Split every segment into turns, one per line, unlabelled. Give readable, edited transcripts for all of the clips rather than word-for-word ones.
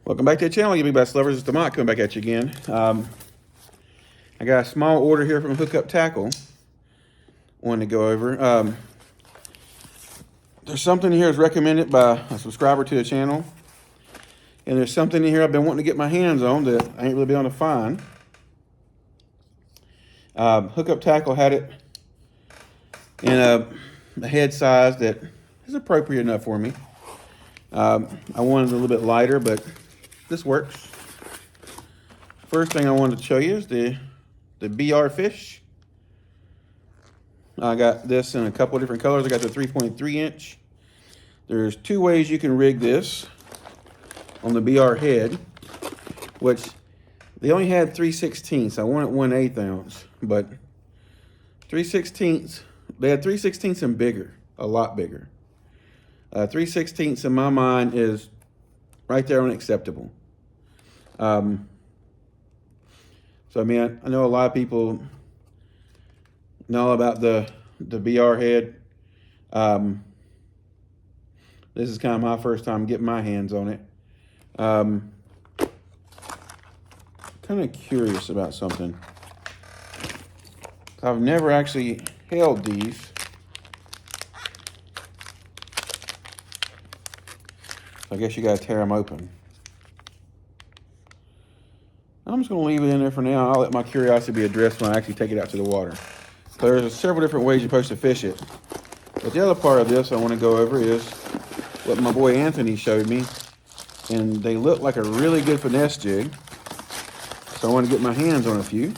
Welcome back to the channel, you big bass lovers. It's Demont coming back at you again. I got a small order here from Hookup Tackle. Wanted to go over. There's something here that's recommended by a subscriber to the channel. And there's something in here I've been wanting to get my hands on that I ain't really been able to find. Hookup Tackle had it in a head size that is appropriate enough for me. I wanted it a little bit lighter, but this works. First thing I wanted to show you is the BR fish. I got this in a couple of different colors. I got the 3.3 inch. There's two ways you can rig this on the BR head, which they only had 3/16. I wanted 1/8 ounce, but 3/16. They had 3/16 and bigger, a lot bigger. 3/16 in my mind is right there unacceptable. So I mean, I know a lot of people know about the BR head. This is kind of my first time getting my hands on it. Kind of curious about something. I've never actually held these. I guess you gotta tear them open. I'm just gonna leave it in there for now. I'll let my curiosity be addressed when I actually take it out to the water. So there's several different ways you're supposed to fish it. But the other part of this I want to go over is what my boy Anthony showed me. And they look like a really good finesse jig. So I want to get my hands on a few.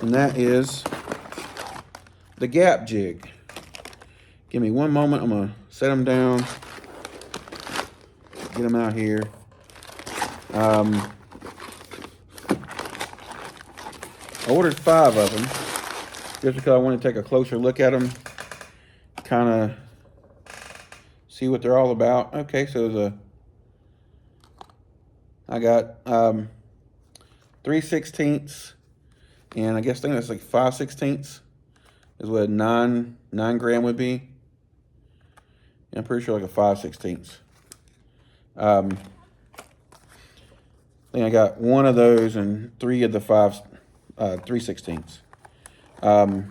And that is the gap jig. Give me one moment. I'm going to set them down. Get them out here. I ordered 5 of them just because I want to take a closer look at them, kind of see what they're all about. Okay, so I got 3/16, and I think that's like 5/16 is what 9 gram would be. Yeah, I'm pretty sure like a 5/16. I think I got one of those and 3 of the 3/16. So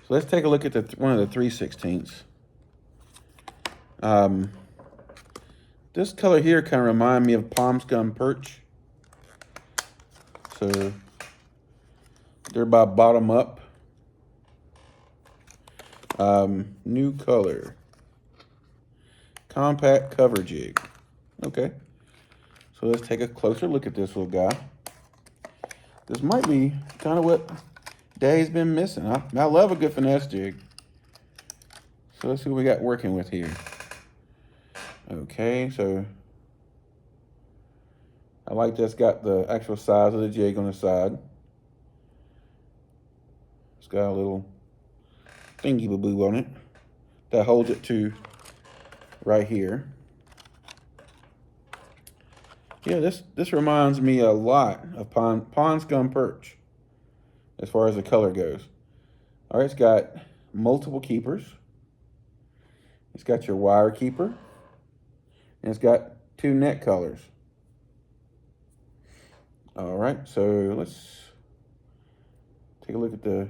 let's take a look at one of the 3/16. This color here kind of reminds me of palm scum perch. So they're by bottom up. New color. Compact cover jig. Okay. So let's take a closer look at this little guy. This might be kind of what Daddy's been missing. I love a good finesse jig. So let's see what we got working with here. Okay, so I like that's got the actual size of the jig on the side. It's got a little thingy-boo-boo on it that holds it to right here. Yeah, this reminds me a lot of pond scum perch as far as the color goes. All right, it's got multiple keepers. It's got your wire keeper, and it's got 2 net colors. All right, so let's take a look at the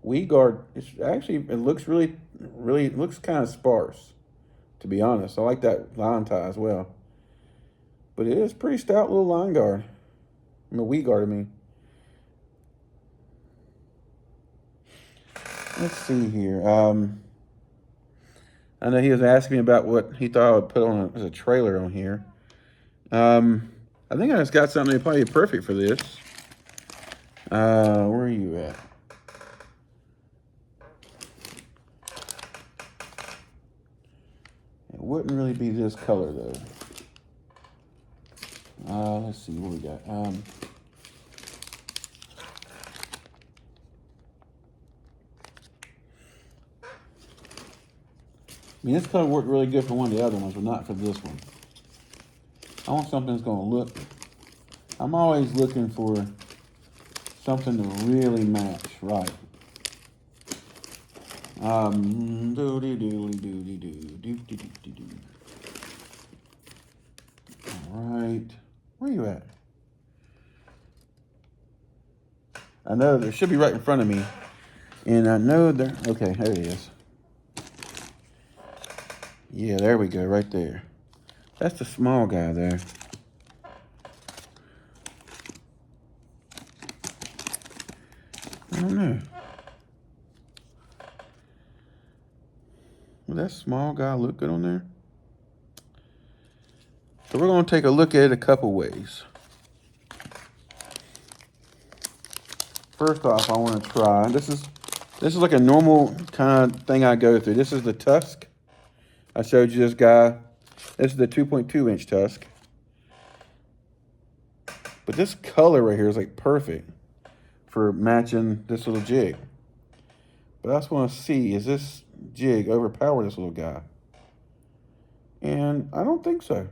weed guard. It looks really it looks kind of sparse, to be honest. I like that line tie as well. But it is pretty stout little line guard. Weed guard, I mean. Let's see here. I know he was asking me about what he thought I would put on as a trailer on here. I think I just got something that'd probably be perfect for this. Where are you at? It wouldn't really be this color though. Let's see what we got. I mean, this color worked really good for one of the other ones, but not for this one. I want something that's going to look. I'm always looking for something to really match right. Doody doody doody doo doo doo doo doo. All right, where you at? I know there should be right in front of me, and I know there. Okay, there it is. Yeah, there we go, right there. That's the small guy there. I don't know. Will that small guy look good on there? So we're going to take a look at it a couple ways. First off, I want to try. This is like a normal kind of thing I go through. This is the tusk. I showed you this guy. This is the 2.2 inch tusk. But this color right here is like perfect for matching this little jig. But I just want to see, is this jig overpower this little guy? And I don't think so.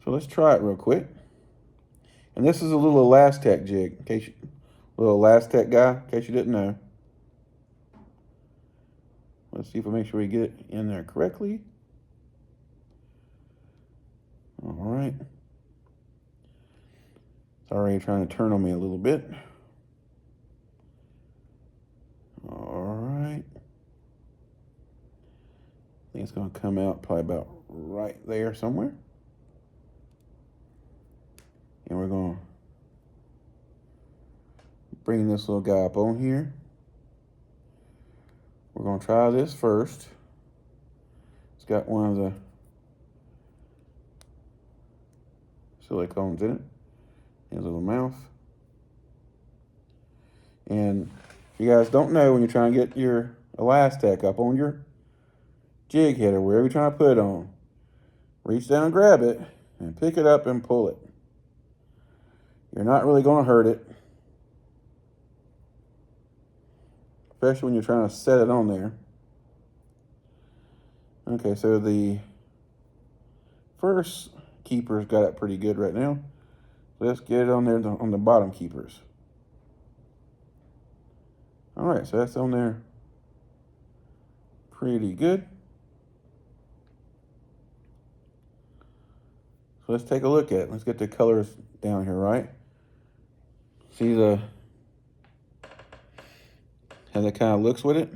So let's try it real quick. And this is a little LTEC jig, in case you, little LTEC guy, in case you didn't know. Let's see if we make sure we get it in there correctly. All right. It's already trying to turn on me a little bit. All right. I think it's going to come out probably about right there somewhere. And we're going to bring this little guy up on here. We're going to try this first. It's got one of the silicones in it. His little mouth. And if you guys don't know, when you're trying to get your LTEC up on your jig head or wherever you're trying to put it on, reach down and grab it and pick it up and pull it. You're not really going to hurt it, especially when you're trying to set it on there. Okay, so the first keeper's got it pretty good right now. Let's get it on there on the bottom keepers. All right, so that's on there pretty good. So let's take a look at it. Let's get the colors down here, right? See how that kind of looks with it?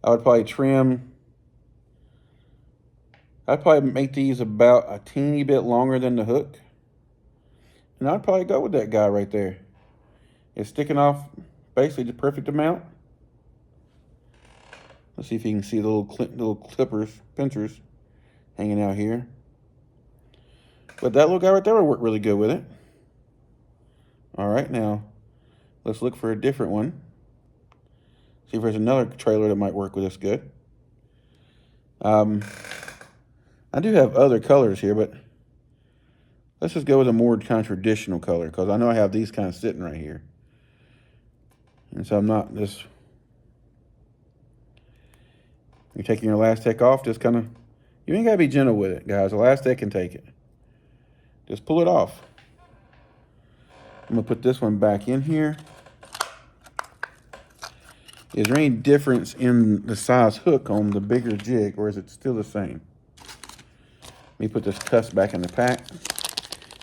I would probably trim. I'd probably make these about a teeny bit longer than the hook. And I'd probably go with that guy right there. It's sticking off basically the perfect amount. Let's see if you can see the little clippers, pinchers hanging out here. But that little guy right there would work really good with it. All right, now let's look for a different one. See if there's another trailer that might work with us good. I do have other colors here, but let's just go with a more kind of traditional color because I know I have these kind of sitting right here. And so I'm not just, you're taking your LTEC off, just kind of, you ain't got to be gentle with it, guys. The LTEC can take it. Just pull it off. I'm going to put this one back in here. Is there any difference in the size hook on the bigger jig, or is it still the same? Let me put this tusk back in the pack.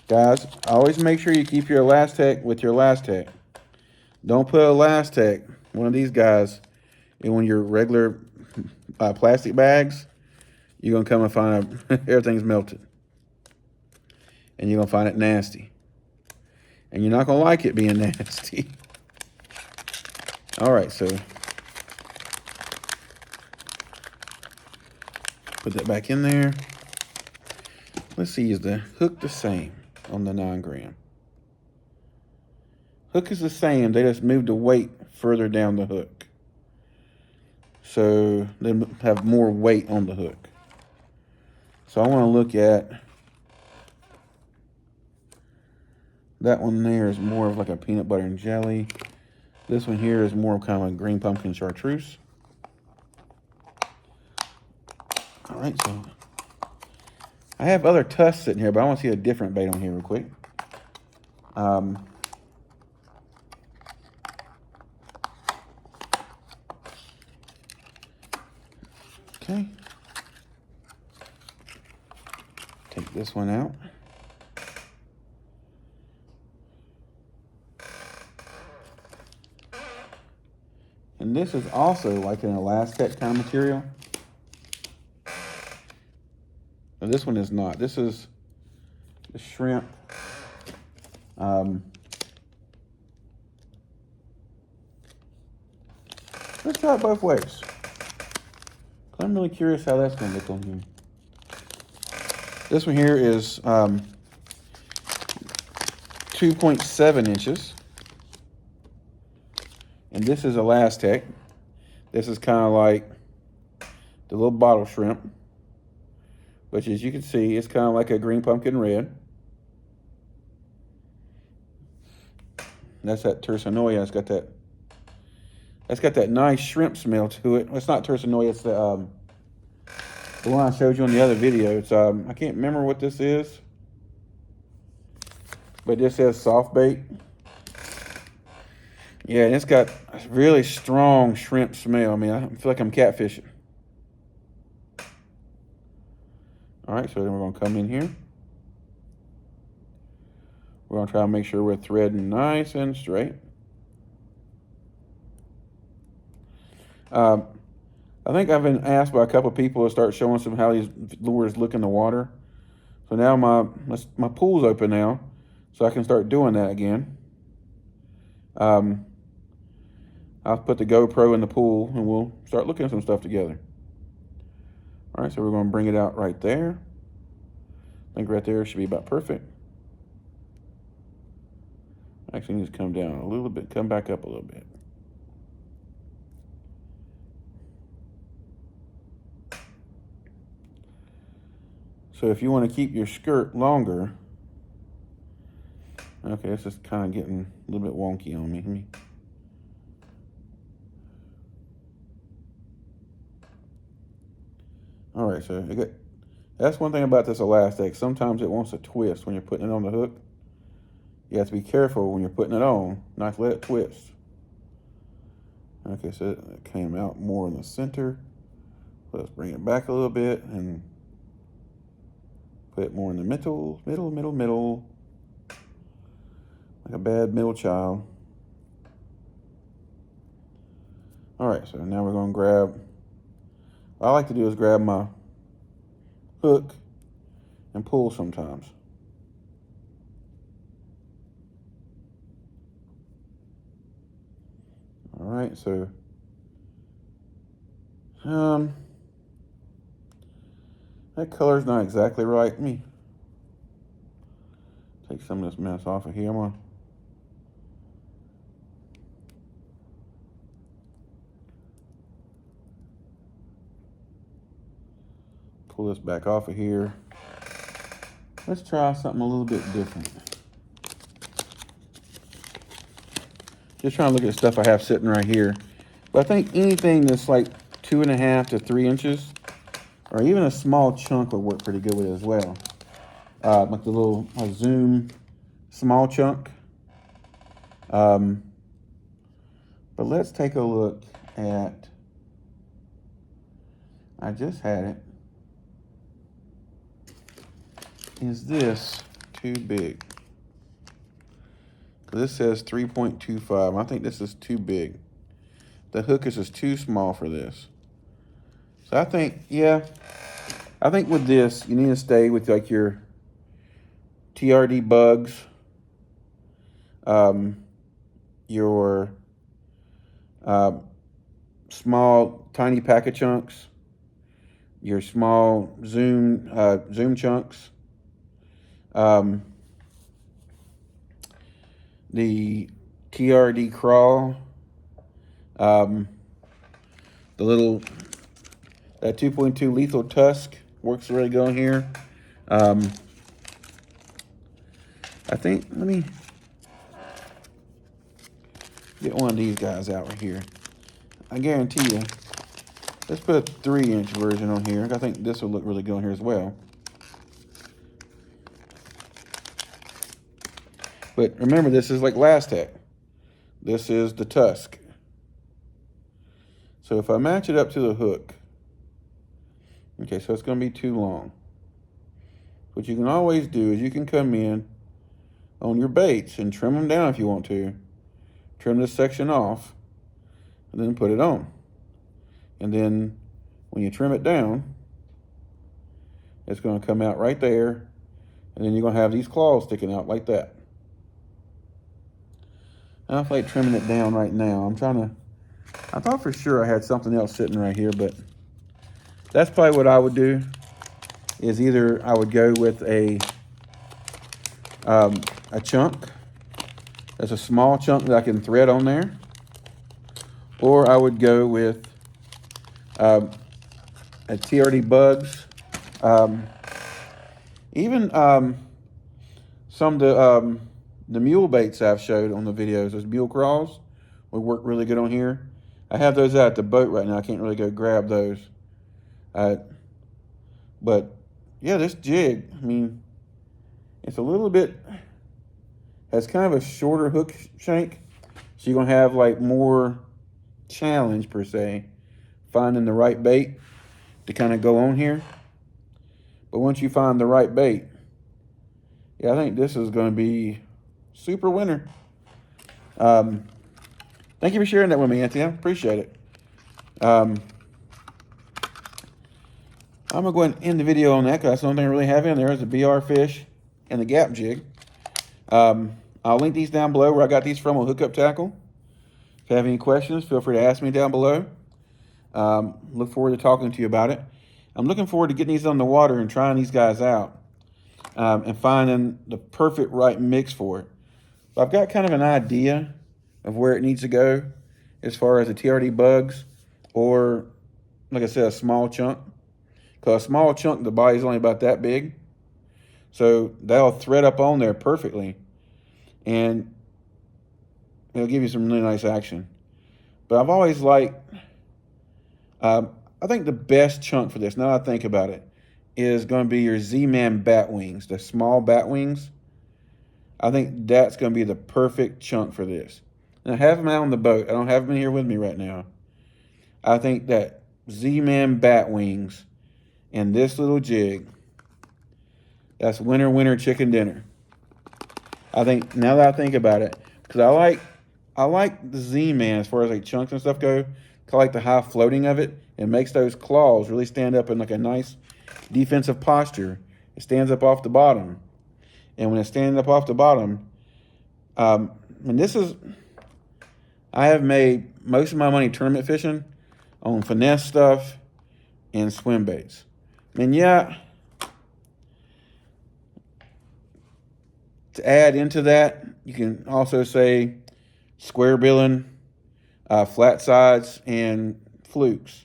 Guys, always make sure you keep your LTEC with your LTEC. Don't put a LTEC, one of these guys, in one of your regular plastic bags. You're going to come and find out everything's melted. And you're going to find it nasty. And you're not going to like it being nasty. All right, so put that back in there. Let's see, is the hook the same on the 9 gram? Hook is the same, they just moved the weight further down the hook. So they have more weight on the hook. So I want to look at that one there is more of like a peanut butter and jelly. This one here is more kind of a green pumpkin chartreuse. All right, so I have other tusks sitting here, but I want to see a different bait on here real quick. Okay. Take this one out. And this is also like an LTEC kind of material. Now this one is not. This is the shrimp. Let's try it both ways. I'm really curious how that's going to look on here. This one here is 2.7 inches. And this is a LTEC. This is kind of like the little bottle shrimp, which as you can see, it's kind of like a green pumpkin red. That's that tersonoia. It's got that nice shrimp smell to it. It's not tersonoia. It's the one I showed you on the other video. It's I can't remember what this is, but this says soft bait. Yeah, and it's got a really strong shrimp smell. I mean, I feel like I'm catfishing. All right, so then we're gonna come in here. We're gonna try to make sure we're threading nice and straight. I think I've been asked by a couple of people to start showing some how these lures look in the water. So now my pool's open now, so I can start doing that again. I'll put the GoPro in the pool and we'll start looking at some stuff together. All right, so we're gonna bring it out right there. I think right there should be about perfect. Actually, need to come down a little bit, come back up a little bit. So if you want to keep your skirt longer, okay, it's just kind of getting a little bit wonky on me. All right, so that's one thing about this elastic. Sometimes it wants to twist when you're putting it on the hook. You have to be careful when you're putting it on, not to let it twist. Okay, so it came out more in the center. Let's bring it back a little bit and put it more in the middle. Like a bad middle child. All right, so now we're gonna grab, what I like to do is grab my hook and pull sometimes. All right, so that color's not exactly right. Let me take some of this mess off of here. I'm gonna pull this back off of here. Let's try something a little bit different. Just trying to look at the stuff I have sitting right here. But I think anything that's like 2.5 to 3 inches, or even a small chunk would work pretty good with it as well. Like the little zoom small chunk. But let's take a look at, I just had it. Is this too big? This says 3.25. I think this is too big. The hook is just too small for this. So I think, yeah, I think with this, you need to stay with like your TRD bugs, your small, tiny packet chunks, your small zoom chunks, the TRD crawl, the little, that 2.2 lethal tusk works really good on here. I think, let me get one of these guys out right here. I guarantee you, let's put a 3-inch version on here. I think this will look really good on here as well. But remember, this is like LTEC. This is the tusk. So if I match it up to the hook, Okay, so it's going to be too long. What you can always do is you can come in on your baits and trim them down if you want to. Trim this section off and then put it on. And then when you trim it down, it's going to come out right there. And then you're going to have these claws sticking out like that. I don't feel like trimming it down right now. I thought for sure I had something else sitting right here, but that's probably what I would do. Is either I would go with a chunk. That's a small chunk that I can thread on there. Or I would go with a TRD Bugs. Even some of the mule baits I've showed on the videos, those mule crawls, would work really good on here. I have those out at the boat right now. I can't really go grab those. But yeah, this jig, I mean, it's a little bit, has kind of a shorter hook shank. So you're going to have like more challenge per se, finding the right bait to kind of go on here. But once you find the right bait, yeah, I think this is going to be super winner. Thank you for sharing that with me, Anthony. I appreciate it. I'm going to go ahead and end the video on that because that's the only thing I really have in there is the BR fish and the gap jig. I'll link these down below where I got these from on Hookup Tackle. If you have any questions, feel free to ask me down below. Look forward to talking to you about it. I'm looking forward to getting these on the water and trying these guys out and finding the perfect right mix for it. But I've got kind of an idea of where it needs to go as far as the TRD Bugs or, like I said, a small chunk. Because a small chunk, the body's only about that big. So that'll thread up on there perfectly. And it'll give you some really nice action. But I've always liked, I think the best chunk for this, now I think about it, is going to be your Z-Man bat wings, the small bat wings. I think that's going to be the perfect chunk for this. And I have them out on the boat. I don't have them here with me right now. I think that Z-Man bat wings and this little jig, that's winner chicken dinner. I think, now that I think about it, because I like the Z-Man as far as like chunks and stuff go. I like the high floating of it. It makes those claws really stand up in like a nice defensive posture. It stands up off the bottom. And when it's standing up off the bottom, and this is, I have made most of my money tournament fishing on finesse stuff and swim baits. And yeah, to add into that, you can also say square billing, flat sides, and flukes.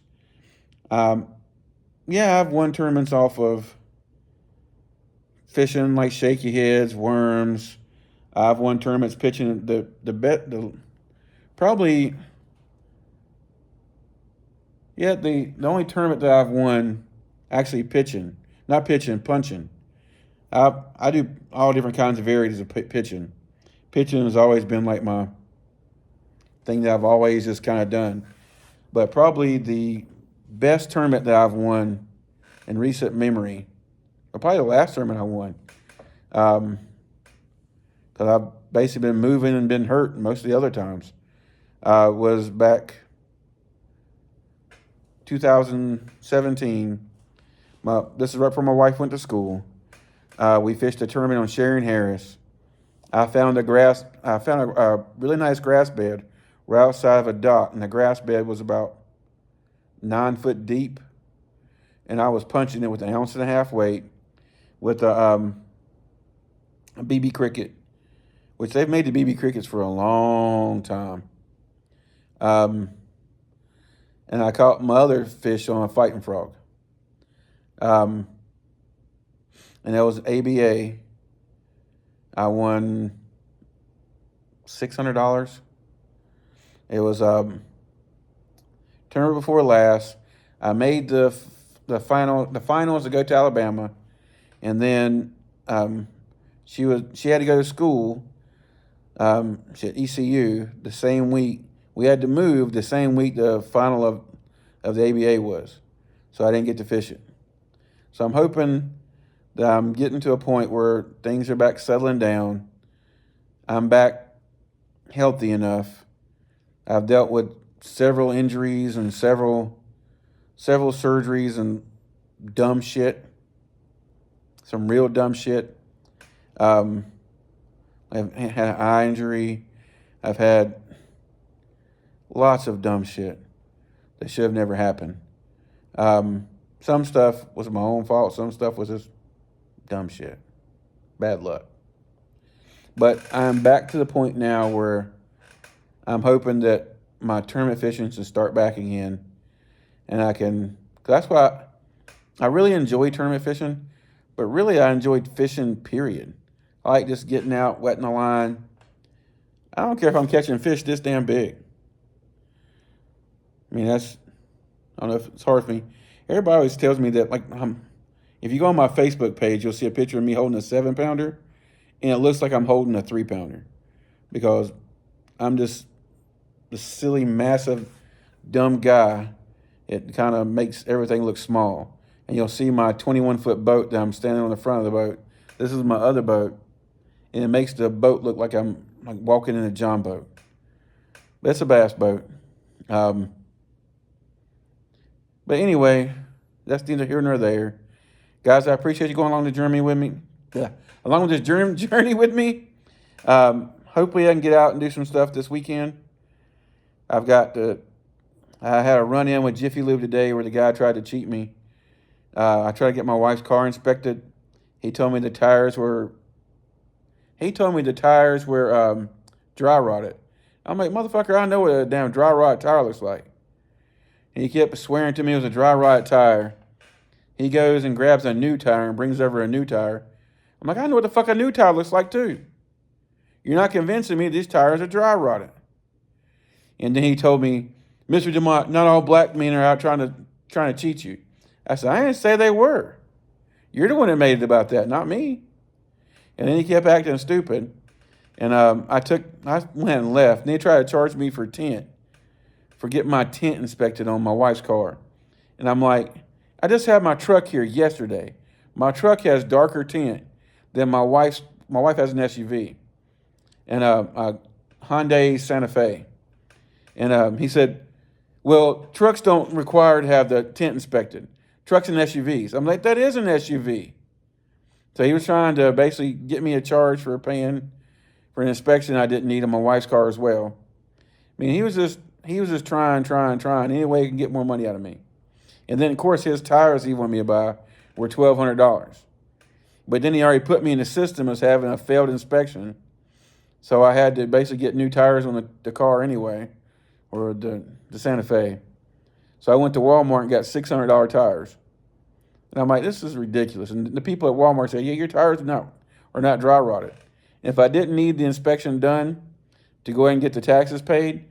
Yeah, I've won tournaments off of fishing like shaky heads, worms. I've won tournaments pitching the only tournament that I've won actually pitching, not pitching, punching. I do all different kinds of varieties of pitching. Pitching has always been like my thing that I've always just kind of done. But probably the best tournament that I've won in recent memory, or probably the last tournament I won, because I've basically been moving and been hurt most of the other times, was back 2017. This is right before my wife went to school. We fished a tournament on Sharon Harris. I found a really nice grass bed right outside of a dock, and the grass bed was about 9 foot deep. And I was punching it with 1.5 ounces weight with a BB cricket, which they've made the BB crickets for a long time. And I caught my other fish on a fighting frog. And that was ABA. I won $600. It was tournament before last. I made the finals to go to Alabama, and then she had to go to school. She at ECU the same week. We had to move the same week the final of the ABA was, so I didn't get to fish it. So I'm hoping that I'm getting to a point where things are back settling down. I'm back healthy enough. I've dealt with several injuries and several surgeries and dumb shit. Some real dumb shit. I've had an eye injury. I've had lots of dumb shit that should have never happened. Some stuff was my own fault. Some stuff was just dumb shit. Bad luck. But I'm back to the point now where I'm hoping that my tournament fishing should start back again. And I can, that's why I really enjoy tournament fishing, but really I enjoyed fishing, period. I like just getting out, wetting the line. I don't care if I'm catching fish this damn big. I mean, I don't know if it's hard for me. Everybody always tells me that, like, if you go on my Facebook page, you'll see a picture of me holding a 7-pounder, and it looks like I'm holding a 3-pounder because I'm just the silly, massive, dumb guy. It kind of makes everything look small. And you'll see my 21-foot boat that I'm standing on the front of the boat. This is my other boat, and it makes the boat look like I'm like walking in a John boat. But it's a bass boat. But anyway, that's neither here nor there. Guys, I appreciate you going along the journey with me. Yeah, along with this journey with me. Hopefully I can get out and do some stuff this weekend. I had a run-in with Jiffy Lube today where the guy tried to cheat me. I tried to get my wife's car inspected. He told me the tires were dry rotted. I'm like, motherfucker, I know what a damn dry rotted tire looks like. And he kept swearing to me it was a dry rotted tire. He goes and grabs a new tire and brings over a new tire. I'm like, I know what the fuck a new tire looks like too. You're not convincing me these tires are dry rotted. And then he told me, Mr. DeMont, not all black men are out trying to cheat you. I said, I didn't say they were. You're the one that made it about that, not me. And then he kept acting stupid. And I went and left. And they tried to charge me for getting my tent inspected on my wife's car. And I'm like, I just had my truck here yesterday. My truck has darker tint than my wife has an SUV. And a Hyundai Santa Fe. And he said, well, trucks don't require to have the tint inspected. Trucks and SUVs. I'm like, that is an SUV. So he was trying to basically get me a charge for paying for an inspection I didn't need on my wife's car as well. I mean, he was just trying any way he can get more money out of me. And then, of course, his tires he wanted me to buy were $1,200. But then he already put me in the system as having a failed inspection. So I had to basically get new tires on the car anyway, or the Santa Fe. So I went to Walmart and got $600 tires. And I'm like, this is ridiculous. And the people at Walmart say, yeah, your tires are not dry rotted. And if I didn't need the inspection done to go ahead and get the taxes paid,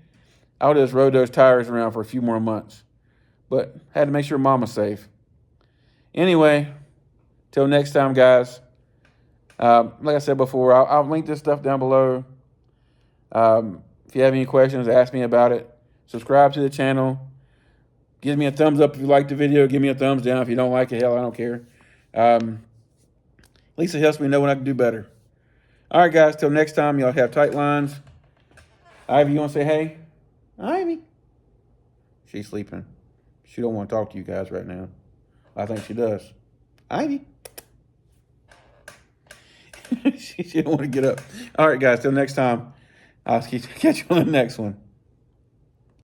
I would have just rode those tires around for a few more months. But had to make sure Mama's safe. Anyway, till next time, guys. Like I said before, I'll link this stuff down below. If you have any questions, ask me about it. Subscribe to the channel. Give me a thumbs up if you like the video. Give me a thumbs down if you don't like it. Hell, I don't care. At least it helps me know when I can do better. All right, guys. Till next time, y'all have tight lines. Ivy, you want to say hey? Ivy. She's sleeping. She don't want to talk to you guys right now. I think she does. Ivy. she don't want to get up. All right, guys. Till next time. I'll catch you on the next one.